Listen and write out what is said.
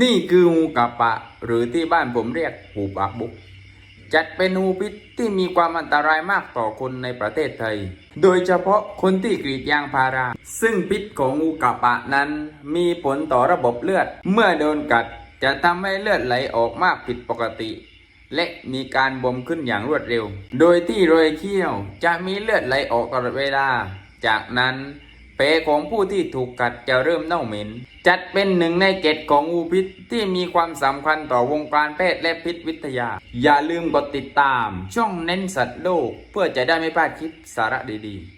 นี่คืองูกะปะหรือที่บ้านผมเรียกหูปากบุกจัดเป็นงูพิษที่มีความอันตรายมากต่อคนในประเทศไทยโดยเฉพาะคนที่กรีดยางพาราซึ่งพิษของงูกะปะนั้นมีผลต่อระบบเลือดเมื่อโดนกัดจะทำให้เลือดไหลออกมากผิดปกติและมีการบวมขึ้นอย่างรวดเร็วโดยที่รอยเขี้ยวจะมีเลือดไหลออกตลอดเวลาจากนั้นแผลของผู้ที่ถูกกัดจะเริ่มเน่าเหม็นจัดเป็นหนึ่งใน7ของงูพิษที่มีความสำคัญต่อวงการแพทย์และพิษวิทยาอย่าลืมกดติดตามช่องเน้นสัตว์โลกเพื่อจะได้ไม่พลาดคลิปสาระดีๆ